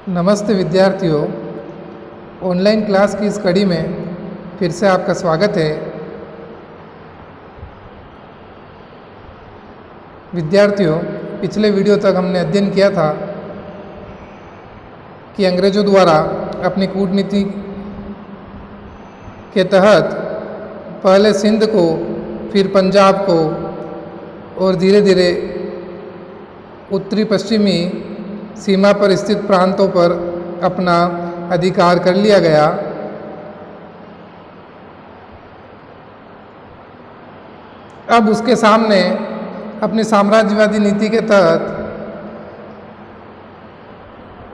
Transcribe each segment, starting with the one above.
नमस्ते विद्यार्थियों, online class की इस कड़ी में फिर से आपका स्वागत है। विद्यार्थियों, पिछले वीडियो तक हमने अध्ययन किया था कि अंग्रेजों द्वारा अपनी कूटनीति के तहत पहले सिंध को, फिर पंजाब को और धीरे धीरे उत्तरी पश्चिमी सीमा पर स्थित प्रांतों पर अपना अधिकार कर लिया गया। अब उसके सामने अपनी साम्राज्यवादी नीति के तहत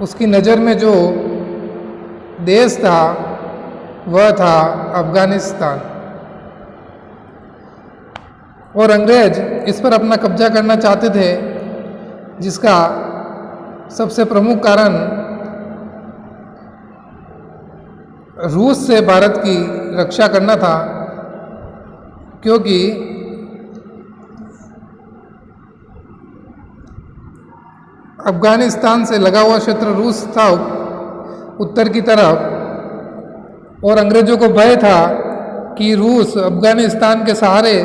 उसकी नज़र में जो देश था वह था अफ़गानिस्तान, और अंग्रेज इस पर अपना कब्जा करना चाहते थे, जिसका सबसे प्रमुख कारण रूस से भारत की रक्षा करना था, क्योंकि अफ़गानिस्तान से लगा हुआ क्षेत्र रूस था उत्तर की तरफ, और अंग्रेजों को भय था कि रूस अफ़गानिस्तान के सहारे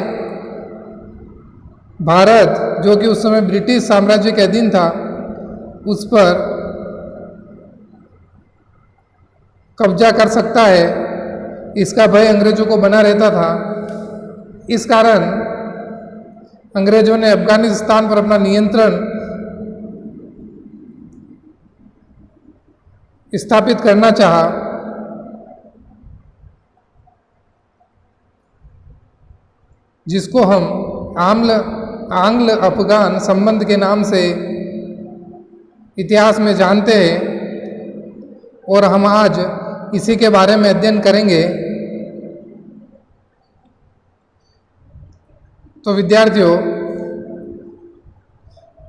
भारत, जो कि उस समय ब्रिटिश साम्राज्य के अधीन था, उस पर कब्जा कर सकता है। इसका भय अंग्रेजों को बना रहता था। इस कारण अंग्रेजों ने अफ़गानिस्तान पर अपना नियंत्रण स्थापित करना चाहा, जिसको हम आंग्ल अफ़गान संबंध के नाम से इतिहास में जानते हैं, और हम आज इसी के बारे में अध्ययन करेंगे। तो विद्यार्थियों,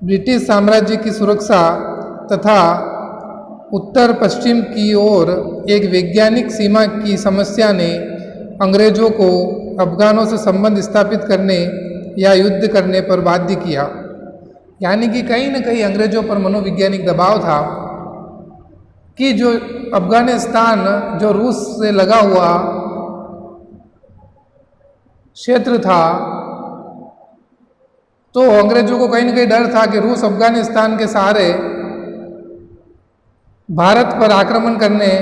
ब्रिटिश साम्राज्य की सुरक्षा तथा उत्तर पश्चिम की ओर एक वैज्ञानिक सीमा की समस्या ने अंग्रेजों को अफ़गानों से संबंध स्थापित करने या युद्ध करने पर बाध्य किया। यानी कि कहीं न कहीं अंग्रेजों पर मनोवैज्ञानिक दबाव था कि जो अफ़गानिस्तान जो रूस से लगा हुआ क्षेत्र था, तो अंग्रेजों को कहीं न कहीं डर था कि रूस अफ़गानिस्तान के सहारे भारत पर आक्रमण करने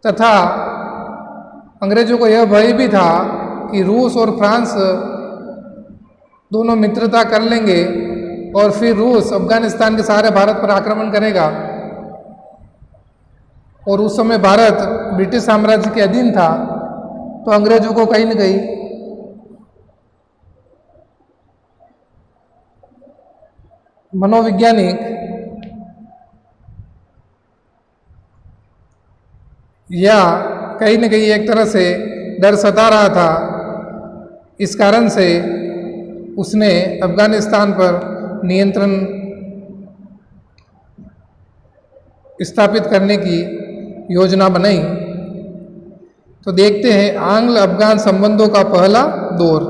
तथा अंग्रेजों को यह भय भी था कि रूस और फ्रांस दोनों मित्रता कर लेंगे और फिर रूस अफ़गानिस्तान के सहारे भारत पर आक्रमण करेगा, और उस समय भारत ब्रिटिश साम्राज्य के अधीन था। तो अंग्रेजों को कहीं न कहीं मनोवैज्ञानिक या कहीं न कहीं एक तरह से डर सता रहा था। इस कारण से उसने अफ़गानिस्तान पर नियंत्रण स्थापित करने की योजना बनाई। तो देखते हैं आंग्ल अफ़गान संबंधों का पहला दौर।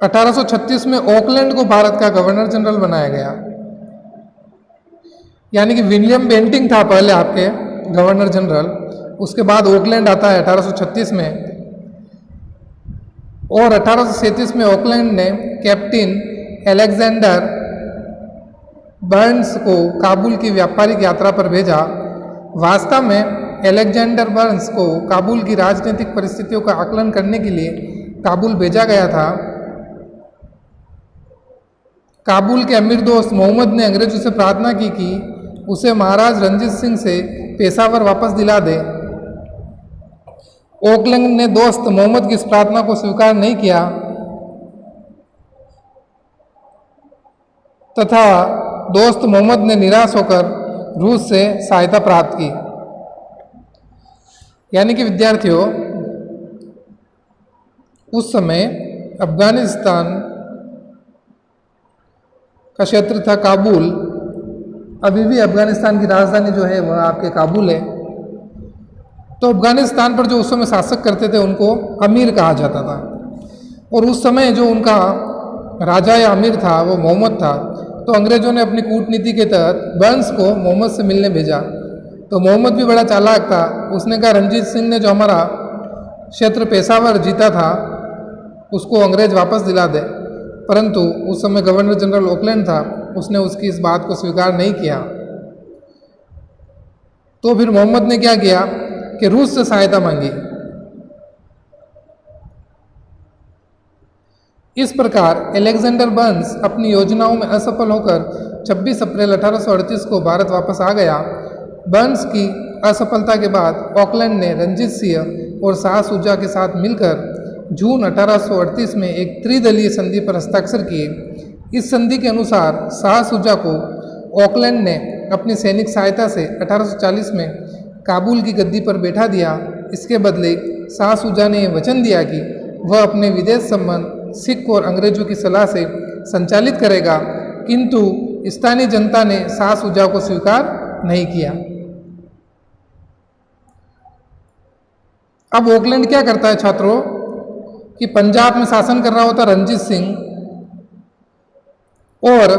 1836 में ऑकलैंड को भारत का गवर्नर जनरल बनाया गया। यानी कि विलियम बेंटिंग था पहले आपके गवर्नर जनरल, उसके बाद ऑकलैंड आता है 1836 में, और 1837 में ऑकलैंड ने कैप्टन अलेक्जेंडर बर्न्स को काबुल की व्यापारिक यात्रा पर भेजा। वास्तव में अलेक्जेंडर बर्न्स को काबुल की राजनीतिक परिस्थितियों का आकलन करने के लिए काबुल भेजा गया था। काबुल के अमीर दोस्त मोहम्मद ने अंग्रेजों से प्रार्थना की कि उसे महाराज रंजीत सिंह से पेशावर वापस दिला दे। ऑकलैंड ने दोस्त मोहम्मद की इस प्रार्थना को स्वीकार नहीं किया तथा दोस्त मोहम्मद ने निराश होकर रूस से सहायता प्राप्त की। यानी कि विद्यार्थियों, उस समय अफ़गानिस्तान का क्षेत्र था काबुल। अभी भी अफ़गानिस्तान की राजधानी जो है वह आपके काबुल है। तो अफ़गानिस्तान पर जो उस समय शासक करते थे उनको अमीर कहा जाता था, और उस समय जो उनका राजा या अमीर था वो मोहम्मद था, तो अंग्रेज़ों ने अपनी कूटनीति के तहत बर्न्स को मोहम्मद से मिलने भेजा। तो मोहम्मद भी बड़ा चालाक था, उसने कहा रणजीत सिंह ने जो हमारा क्षेत्र पेशावर जीता था उसको अंग्रेज वापस दिला दे। परंतु उस समय गवर्नर जनरल ऑकलैंड था, उसने उसकी इस बात को स्वीकार नहीं किया। तो फिर मोहम्मद ने क्या किया कि रूस से सहायता मांगी। इस प्रकार अलेक्जेंडर बर्न्स अपनी योजनाओं में असफल होकर 26 अप्रैल 1838 को भारत वापस आ गया। बर्न्स की असफलता के बाद ऑकलैंड ने रणजीत सिंह और शाह शुजा के साथ मिलकर जून 1838 में एक त्रिदलीय संधि पर हस्ताक्षर किए। इस संधि के अनुसार शाह शुजा को ऑकलैंड ने अपनी सैनिक सहायता से 1840 में काबुल की गद्दी पर बैठा दिया। इसके बदले शाह शुजा ने यह वचन दिया कि वह अपने विदेश संबंध सिख और अंग्रेजों की सलाह से संचालित करेगा, किंतु स्थानीय जनता ने शाह शुजा को स्वीकार नहीं किया। अब ऑकलैंड क्या करता है छात्रों कि पंजाब में शासन कर रहा होता रणजीत सिंह और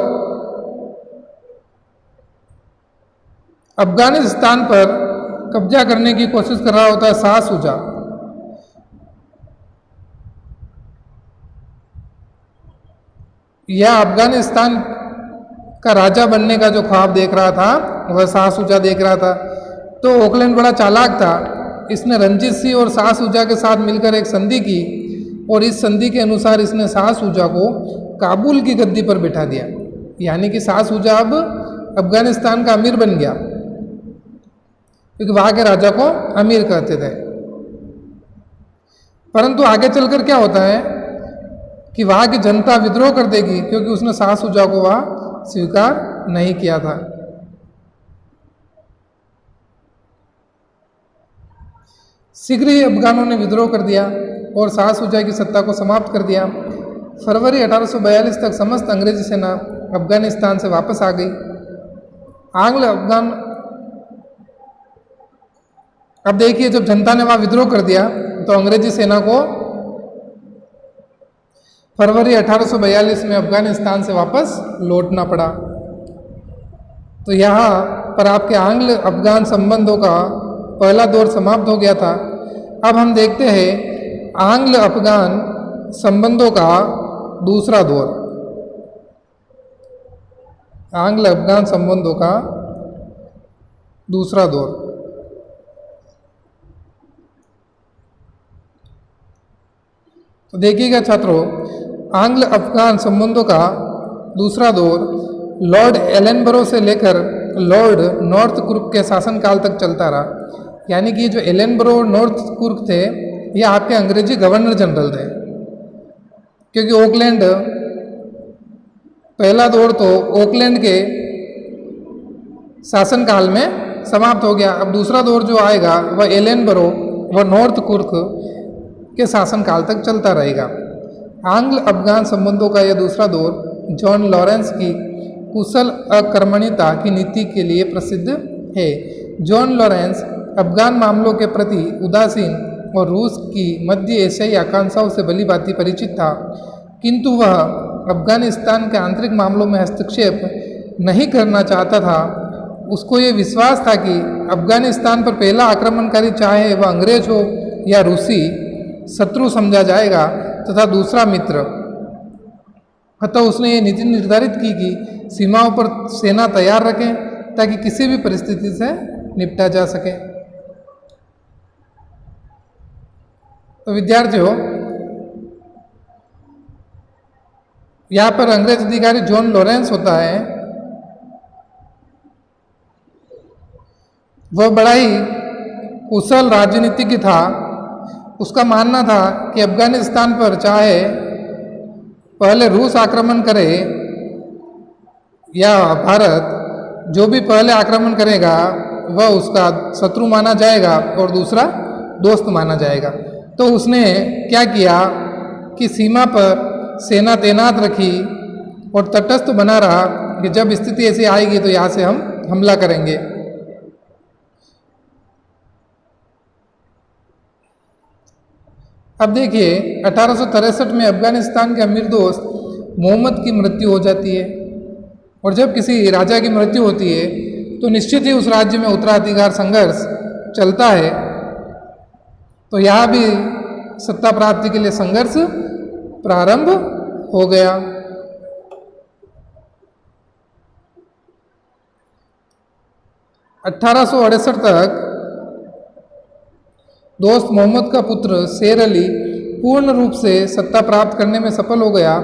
अफगानिस्तान पर कब्जा करने की कोशिश कर रहा होता है शाह शुजा। यह अफगानिस्तान का राजा बनने का जो ख्वाब देख रहा था वह शाह शुजा देख रहा था। तो ऑकलैंड बड़ा चालाक था, इसने रणजीत सिंह और शाह शुजा के साथ मिलकर एक संधि की और इस संधि के अनुसार इसने शाह शुजा को काबुल की गद्दी पर बिठा दिया। यानी कि शाह शुजा अब अफगानिस्तान का अमीर बन गया, क्योंकि वहाँ के राजा को अमीर कहते थे। परंतु आगे चलकर क्या होता है कि वहाँ की जनता विद्रोह कर देगी, क्योंकि उसने शाह शुजा को वहाँ स्वीकार नहीं किया था। शीघ्र ही अफगानों ने विद्रोह कर दिया और शाह शुजा की सत्ता को समाप्त कर दिया। फरवरी 1842 तक समस्त अंग्रेजी सेना अफगानिस्तान से वापस आ गई। आंग्ल अफगान, अब देखिए जब जनता ने वहाँ विद्रोह कर दिया तो अंग्रेजी सेना को फरवरी 1842 में अफगानिस्तान से वापस लौटना पड़ा। तो यहाँ पर आपके आंग्ल अफगान संबंधों का पहला दौर समाप्त हो गया था। अब हम देखते हैं आंग्ल अफगान संबंधों का दूसरा दौर। आंग्ल अफगान संबंधों का दूसरा दौर। तो देखिएगा छात्रों, आंग्ल अफगान संबंधों का दूसरा दौर लॉर्ड एलनबरो से लेकर लॉर्ड नॉर्थ कुर्क के शासनकाल तक चलता रहा। यानी कि जो एलनबरो और नॉर्थ कुर्क थे ये आपके अंग्रेजी गवर्नर जनरल थे, क्योंकि ऑकलैंड, पहला दौर तो ऑकलैंड के शासनकाल में समाप्त हो गया। अब दूसरा दौर जो आएगा वह एलनबरो व नॉर्थ कुर्क के शासनकाल तक चलता रहेगा। आंग्ल अफगान संबंधों का यह दूसरा दौर जॉन लॉरेंस की कुशल अकर्मण्यता की नीति के लिए प्रसिद्ध है। जॉन लॉरेंस अफगान मामलों के प्रति उदासीन और रूस की मध्य एशियाई आकांक्षाओं से भली भांति परिचित था, किंतु वह अफगानिस्तान के आंतरिक मामलों में हस्तक्षेप नहीं करना चाहता था। उसको ये विश्वास था कि अफगानिस्तान पर पहला आक्रमणकारी चाहे वह अंग्रेज हो या रूसी शत्रु समझा जाएगा तथा दूसरा मित्र। अतः उसने ये नीति निर्धारित की कि सीमाओं पर सेना तैयार रखें ताकि किसी भी परिस्थिति से निपटा जा सके। तो विद्यार्थियों, यहाँ पर अंग्रेज अधिकारी जॉन लॉरेंस होता है, वह बड़ा ही कुशल राजनीतिज्ञ था। उसका मानना था कि अफगानिस्तान पर चाहे पहले रूस आक्रमण करे या भारत, जो भी पहले आक्रमण करेगा वह उसका शत्रु माना जाएगा और दूसरा दोस्त माना जाएगा। तो उसने क्या किया कि सीमा पर सेना तैनात रखी और तटस्थ बना रहा कि जब स्थिति ऐसी आएगी तो यहाँ से हम हमला करेंगे। अब देखिए 1863 में अफगानिस्तान के अमीर दोस्त मोहम्मद की मृत्यु हो जाती है। और जब किसी राजा की मृत्यु होती है तो निश्चित ही उस राज्य में उत्तराधिकार संघर्ष चलता है। तो यहाँ भी सत्ता प्राप्ति के लिए संघर्ष प्रारंभ हो गया। अठारह तक दोस्त मोहम्मद का पुत्र शेर अली पूर्ण रूप से सत्ता प्राप्त करने में सफल हो गया।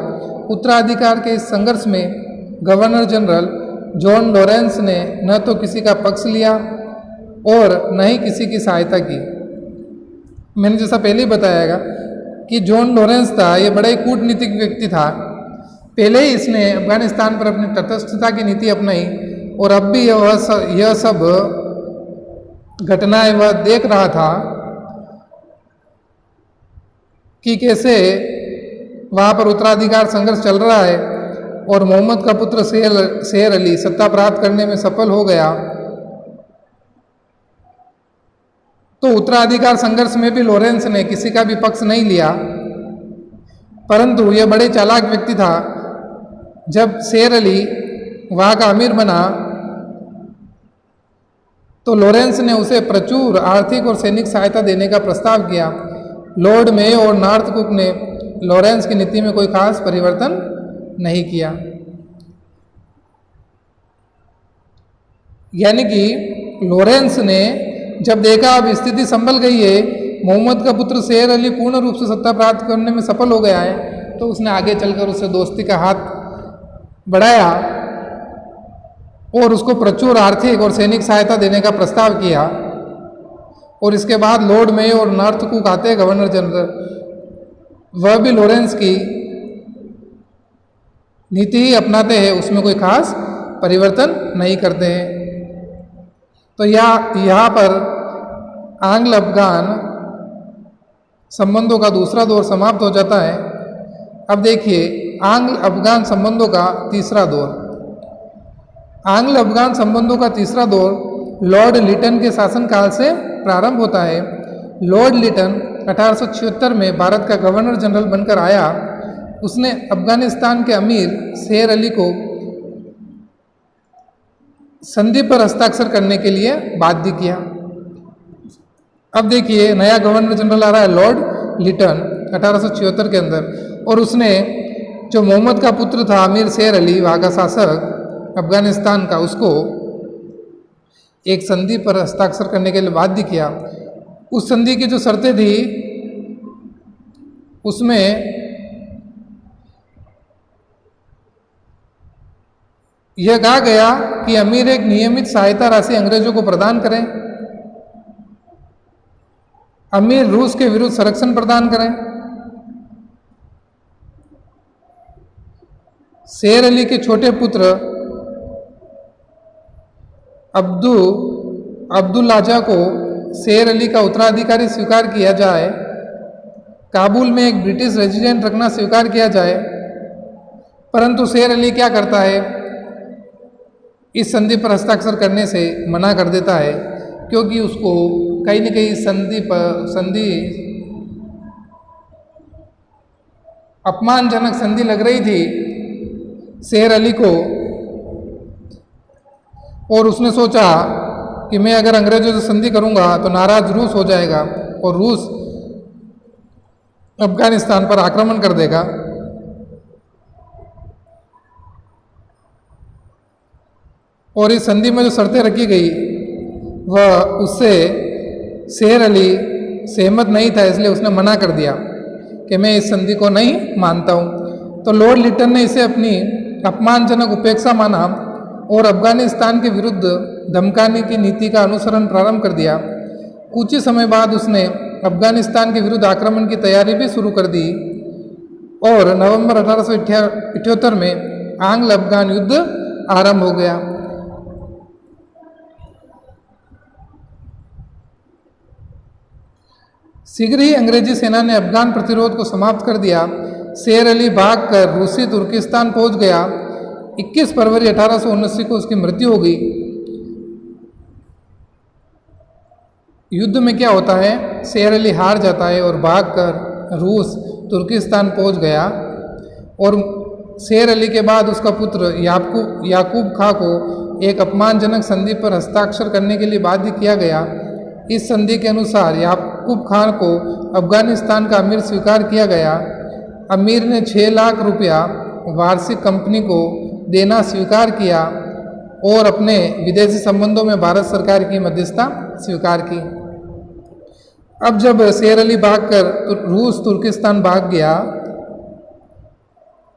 उत्तराधिकार के इस संघर्ष में गवर्नर जनरल जॉन लॉरेंस ने न तो किसी का पक्ष लिया और न ही किसी की सहायता की। मैंने जैसा पहले ही बताया कि जॉन लॉरेंस था, ये बड़ा ही कूटनीतिक व्यक्ति था। पहले ही इसने अफगानिस्तान पर अपनी तटस्थता की नीति अपनाई और अब भी यह सब घटनाएं वह देख रहा था कि कैसे वहाँ पर उत्तराधिकार संघर्ष चल रहा है और मोहम्मद का पुत्र शेर अली सत्ता प्राप्त करने में सफल हो गया। तो उत्तराधिकार संघर्ष में भी लॉरेंस ने किसी का भी पक्ष नहीं लिया, परंतु यह बड़े चालाक व्यक्ति था। जब शेर अली वहाँ का अमीर बना तो लॉरेंस ने उसे प्रचुर आर्थिक और सैनिक सहायता देने का प्रस्ताव किया। लॉर्ड मेयो और नॉर्थ कुक ने लॉरेंस की नीति में कोई खास परिवर्तन नहीं किया। यानी कि लॉरेंस ने जब देखा अब स्थिति संभल गई है, मोहम्मद का पुत्र शेर अली पूर्ण रूप से सत्ता प्राप्त करने में सफल हो गया है, तो उसने आगे चलकर उससे दोस्ती का हाथ बढ़ाया और उसको प्रचुर आर्थिक और सैनिक सहायता देने का प्रस्ताव किया। और इसके बाद लॉर्ड मेयो और नॉर्थ कुक आते हैं गवर्नर जनरल, वह भी लॉरेंस की नीति ही अपनाते हैं, उसमें कोई खास परिवर्तन नहीं करते हैं। तो यहाँ पर आंग्ल अफगान संबंधों का दूसरा दौर समाप्त हो जाता है। अब देखिए आंग्ल अफगान संबंधों का तीसरा दौर। आंग्ल अफगान संबंधों का तीसरा दौर लॉर्ड लिटन के शासनकाल से प्रारंभ होता है। लॉर्ड लिटन 1876 में भारत का गवर्नर जनरल बनकर आया। उसने अफगानिस्तान के अमीर शेर अली को संधि पर हस्ताक्षर करने के लिए बाध्य किया। अब देखिए नया गवर्नर जनरल आ रहा है लॉर्ड लिटन 1876 के अंदर, और उसने जो मोहम्मद का पुत्र था अमीर शेर अली, वहाँ का शासक अफगानिस्तान का, उसको एक संधि पर हस्ताक्षर करने के लिए बाध्य किया। उस संधि की जो शर्तें थी उसमें यह कहा गया कि अमीर एक नियमित सहायता राशि अंग्रेजों को प्रदान करें, अमीर रूस के विरुद्ध संरक्षण प्रदान करें, शेर अली के छोटे पुत्र अब्दुल-लाजा को शेर अली का उत्तराधिकारी स्वीकार किया जाए, काबुल में एक ब्रिटिश रेजिडेंट रखना स्वीकार किया जाए। परंतु शेर अली क्या करता है, इस संधि पर हस्ताक्षर करने से मना कर देता है, क्योंकि उसको कहीं न कहीं संधि अपमानजनक संधि लग रही थी शेर अली को। और उसने सोचा कि मैं अगर अंग्रेजों से संधि करूंगा तो नाराज रूस हो जाएगा और रूस अफगानिस्तान पर आक्रमण कर देगा। और इस संधि में जो शर्तें रखी गई वह उससे शेर अली सहमत नहीं था, इसलिए उसने मना कर दिया कि मैं इस संधि को नहीं मानता हूँ। तो लॉर्ड लिटन ने इसे अपनी अपमानजनक उपेक्षा माना और अफगानिस्तान के विरुद्ध धमकाने की नीति का अनुसरण प्रारंभ कर दिया। कुछ ही समय बाद उसने अफगानिस्तान के विरुद्ध आक्रमण की तैयारी भी शुरू कर दी और नवंबर 1878 में आंग्ल अफगान युद्ध आरंभ हो गया। शीघ्र ही अंग्रेजी सेना ने अफगान प्रतिरोध को समाप्त कर दिया। शेर अली भागकर रूसी तुर्किस्तान पहुंच गया। 21 फरवरी 1879 को उसकी मृत्यु हो गई। युद्ध में क्या होता है, शेर अली हार जाता है और भागकर रूस तुर्किस्तान पहुंच गया और शेर अली के बाद उसका पुत्र याकूब खां को एक अपमानजनक संधि पर हस्ताक्षर करने के लिए बाध्य किया गया। इस संधि के अनुसार याकूब खान को अफगानिस्तान का अमीर स्वीकार किया गया। अमीर ने 6 लाख रुपया वार्षिक कंपनी को देना स्वीकार किया और अपने विदेशी संबंधों में भारत सरकार की मध्यस्थता स्वीकार की। अब जब शेर अली भागकर रूस तुर्किस्तान भाग गया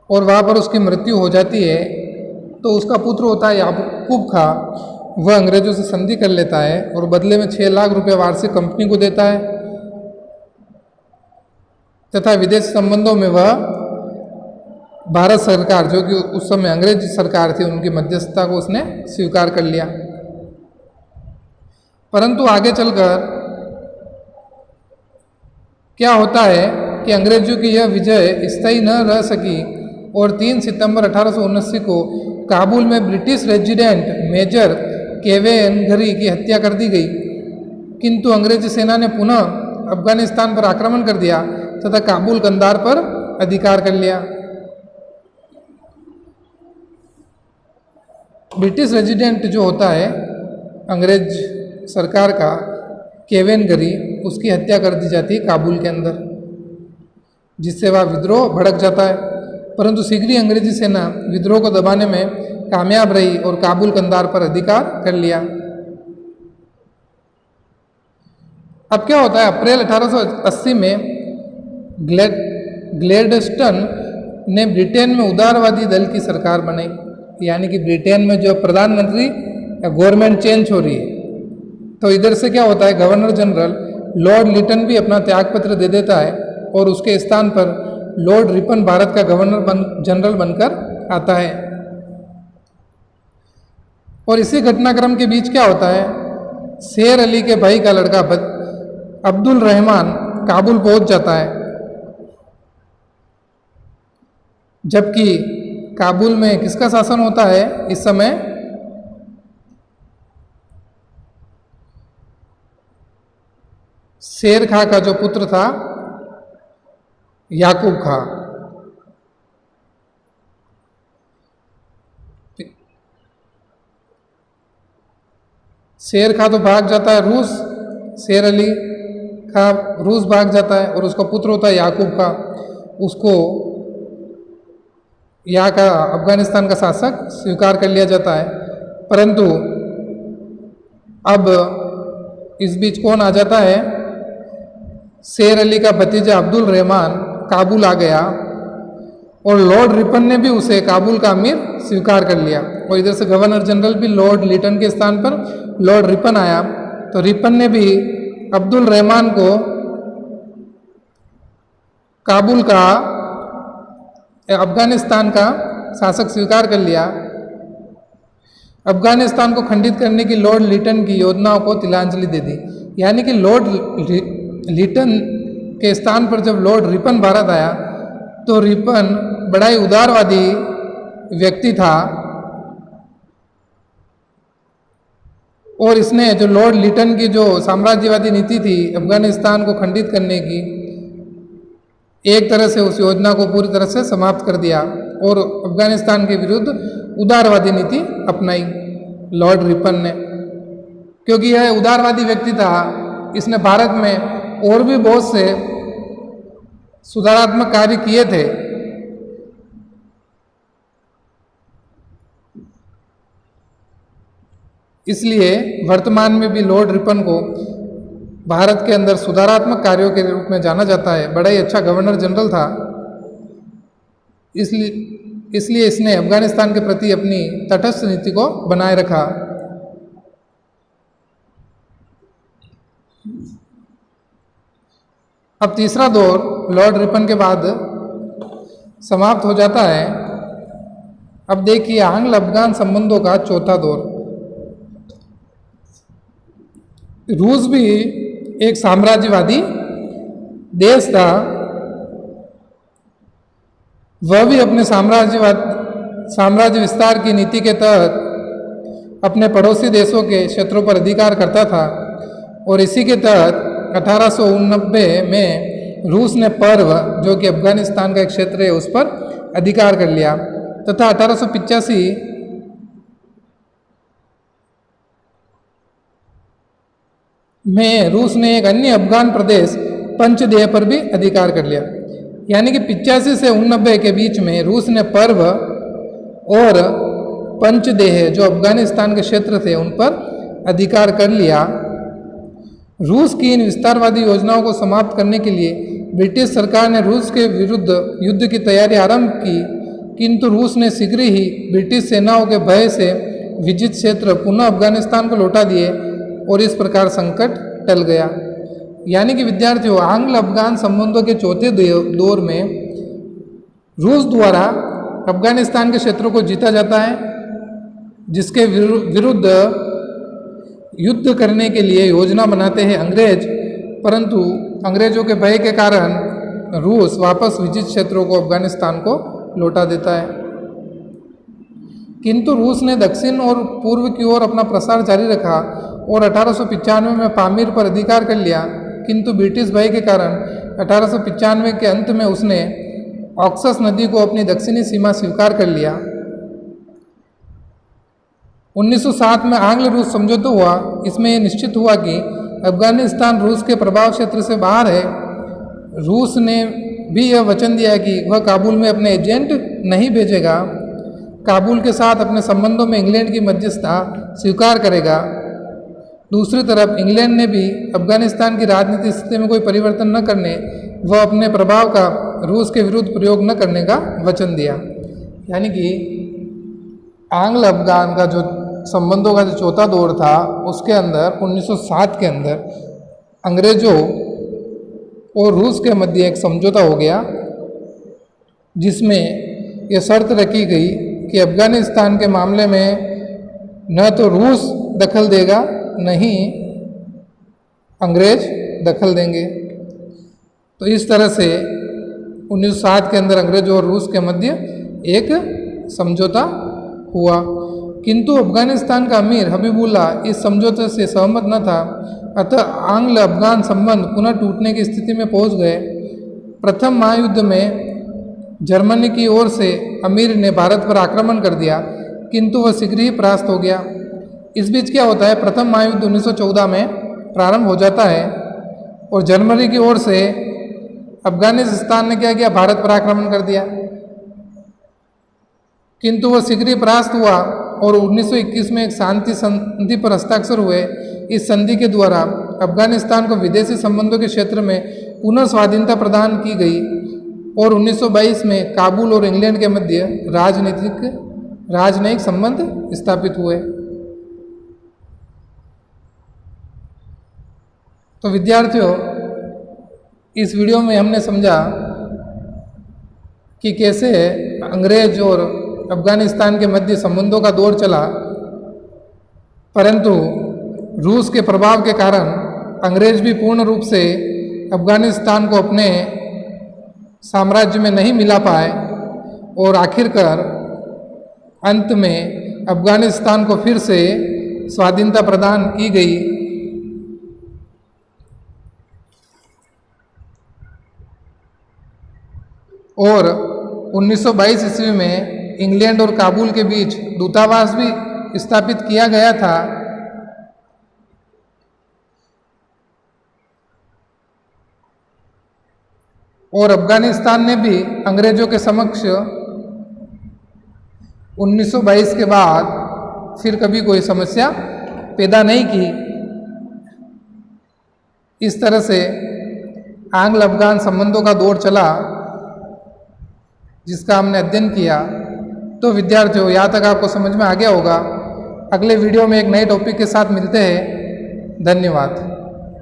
और वहाँ पर उसकी मृत्यु हो जाती है, तो उसका पुत्र होता है याकूब खां, वह अंग्रेजों से संधि कर लेता है और बदले में 6 लाख रुपये वार्षिक कंपनी को देता है तथा विदेश संबंधों में वह भारत सरकार, जो कि उस समय अंग्रेज सरकार थी, उनकी मध्यस्थता को उसने स्वीकार कर लिया। परंतु आगे चलकर क्या होता है कि अंग्रेजों की यह विजय स्थायी न रह सकी और 3 सितंबर 1879 को काबुल में ब्रिटिश रेजिडेंट मेजर केवेन घरी की हत्या कर दी गई। किंतु अंग्रेजी सेना ने पुनः अफगानिस्तान पर आक्रमण कर दिया तथा काबुल कंधार पर अधिकार कर लिया। ब्रिटिश रेजिडेंट जो होता है अंग्रेज सरकार का, केवेन घरी, उसकी हत्या कर दी जाती है काबुल के अंदर, जिससे वह विद्रोह भड़क जाता है। परंतु शीघ्र ही अंग्रेजी सेना विद्रोह को दबाने में कामयाब रही और काबुल कंधार पर अधिकार कर लिया। अब क्या होता है, अप्रैल 1880 में ग्लैडस्टोन ने ब्रिटेन में उदारवादी दल की सरकार बनाई। यानी कि ब्रिटेन में जो प्रधानमंत्री या गवर्नमेंट चेंज हो रही है, तो इधर से क्या होता है, गवर्नर जनरल लॉर्ड लिटन भी अपना त्यागपत्र दे देता है और उसके स्थान पर लॉर्ड रिपन भारत का गवर्नर जनरल बनकर आता है। और इसी घटनाक्रम के बीच क्या होता है, शेर अली के भाई का लड़का अब्दुल रहमान काबुल पहुंच जाता है, जबकि काबुल में किसका शासन होता है इस समय, शेर खां का जो पुत्र था याकूब खां। शेर खां तो भाग जाता है रूस, शेर अली खां रूस भाग जाता है और उसका पुत्र होता है याकूब खां। उसको यहाँ का अफगानिस्तान का शासक स्वीकार कर लिया जाता है। परंतु अब इस बीच कौन आ जाता है, शेर अली का भतीजा अब्दुल रहमान काबुल आ गया और लॉर्ड रिपन ने भी उसे काबुल का अमीर स्वीकार कर लिया। और इधर से गवर्नर जनरल भी लॉर्ड लिटन के स्थान पर लॉर्ड रिपन आया, तो रिपन ने भी अब्दुल रहमान को काबुल का, अफगानिस्तान का शासक स्वीकार कर लिया। अफगानिस्तान को खंडित करने की लॉर्ड लिटन की योजनाओं को तिलांजलि दे दी। यानी कि लॉर्ड लिटन के स्थान पर जब लॉर्ड रिपन भारत आया, तो रिपन बड़ा ही उदारवादी व्यक्ति था और इसने जो लॉर्ड लिटन की जो साम्राज्यवादी नीति थी अफगानिस्तान को खंडित करने की, एक तरह से उस योजना को पूरी तरह से समाप्त कर दिया और अफगानिस्तान के विरुद्ध उदारवादी नीति अपनाई लॉर्ड रिपन ने। क्योंकि यह उदारवादी व्यक्ति था, इसने भारत में और भी बहुत से सुधारात्मक कार्य किए थे। इसलिए वर्तमान में भी लॉर्ड रिपन को भारत के अंदर सुधारात्मक कार्यों के रूप में जाना जाता है। बड़ा ही अच्छा गवर्नर जनरल था, इसलिए इसने अफगानिस्तान के प्रति अपनी तटस्थ नीति को बनाए रखा। अब तीसरा दौर लॉर्ड रिपन के बाद समाप्त हो जाता है। अब देखिए आंग्ल अफगान संबंधों का चौथा दौर। रूस भी एक साम्राज्यवादी देश था, वह भी अपने साम्राज्य विस्तार की नीति के तहत अपने पड़ोसी देशों के क्षेत्रों पर अधिकार करता था और इसी के तहत 1889 में रूस ने पर्व, जो कि अफगानिस्तान का एक क्षेत्र है, उस पर अधिकार कर लिया तथा 1885 में रूस ने एक अन्य अफगान प्रदेश पंचदेह पर भी अधिकार कर लिया। यानी कि 85 से 89 के बीच में रूस ने पर्व और पंचदेह जो अफगानिस्तान के क्षेत्र थे उन पर अधिकार कर लिया। रूस की इन विस्तारवादी योजनाओं को समाप्त करने के लिए ब्रिटिश सरकार ने रूस के विरुद्ध युद्ध की तैयारी आरंभ की, किंतु रूस ने शीघ्र ही ब्रिटिश सेनाओं के भय से विजित क्षेत्र पुनः अफगानिस्तान को लौटा दिए और इस प्रकार संकट टल गया। यानी कि विद्यार्थियों, आंग्ल अफगान संबंधों के चौथे दौर में रूस द्वारा अफगानिस्तान के क्षेत्रों को जीता जाता है, जिसके विरुद्ध युद्ध करने के लिए योजना बनाते हैं अंग्रेज, परंतु अंग्रेजों के भय के कारण रूस वापस विजित क्षेत्रों को अफगानिस्तान को लौटा देता है। किंतु रूस ने दक्षिण और पूर्व की ओर अपना प्रसार जारी रखा और 1895 में पामीर पर अधिकार कर लिया, किंतु ब्रिटिश भय के कारण 1895 के अंत में उसने ऑक्सस नदी को अपनी दक्षिणी सीमा स्वीकार कर लिया। 1907 में आंग्ल रूस समझौता हुआ। इसमें यह निश्चित हुआ कि अफगानिस्तान रूस के प्रभाव क्षेत्र से बाहर है। रूस ने भी यह वचन दिया कि वह काबुल में अपने एजेंट नहीं भेजेगा, काबुल के साथ अपने संबंधों में इंग्लैंड की मध्यस्थता स्वीकार करेगा। दूसरी तरफ इंग्लैंड ने भी अफगानिस्तान की राजनीतिक स्थिति में कोई परिवर्तन न करने व अपने प्रभाव का रूस के विरुद्ध प्रयोग न करने का वचन दिया। यानी कि आंग्ल अफगान का जो संबंधों का जो चौथा दौर था उसके अंदर 1907 के अंदर अंग्रेजों और रूस के मध्य एक समझौता हो गया, जिसमें यह शर्त रखी गई कि अफगानिस्तान के मामले में न तो रूस दखल देगा न ही अंग्रेज दखल देंगे। तो इस तरह से 1907 के अंदर अंग्रेजों और रूस के मध्य एक समझौता हुआ, किंतु अफगानिस्तान का अमीर हबीबुल्ला इस समझौते से सहमत न था। अतः आंग्ल अफगान संबंध पुनः टूटने की स्थिति में पहुंच गए। प्रथम महायुद्ध में जर्मनी की ओर से अमीर ने भारत पर आक्रमण कर दिया, किंतु वह शीघ्र ही परास्त हो गया। इस बीच क्या होता है, प्रथम महायुद्ध 1914 में प्रारंभ हो जाता है और जर्मनी की ओर से अफगानिस्तान ने क्या किया, भारत पर आक्रमण कर दिया, किंतु वह शीघ्र ही परास्त हुआ और 1921 में एक शांति संधि पर हस्ताक्षर हुए। इस संधि के द्वारा अफगानिस्तान को विदेशी संबंधों के क्षेत्र में पुनः स्वाधीनता प्रदान की गई और 1922 में काबुल और इंग्लैंड के मध्य राजनयिक संबंध स्थापित हुए। तो विद्यार्थियों, इस वीडियो में हमने समझा कि कैसे अंग्रेज और अफगानिस्तान के मध्य संबंधों का दौर चला, परंतु रूस के प्रभाव के कारण अंग्रेज भी पूर्ण रूप से अफगानिस्तान को अपने साम्राज्य में नहीं मिला पाए और आखिरकार अंत में अफगानिस्तान को फिर से स्वाधीनता प्रदान की गई। और 1922 ईस्वी में इंग्लैंड और काबुल के बीच दूतावास भी स्थापित किया गया था। और अफगानिस्तान ने भी अंग्रेजों के समक्ष 1922 के बाद फिर कभी कोई समस्या पैदा नहीं की। इस तरह से आंग्ल अफगान संबंधों का दौर चला, जिसका हमने अध्ययन किया। तो विद्यार्थियों, यहाँ तक आपको समझ में आ गया होगा। अगले वीडियो में एक नए टॉपिक के साथ मिलते हैं। धन्यवाद।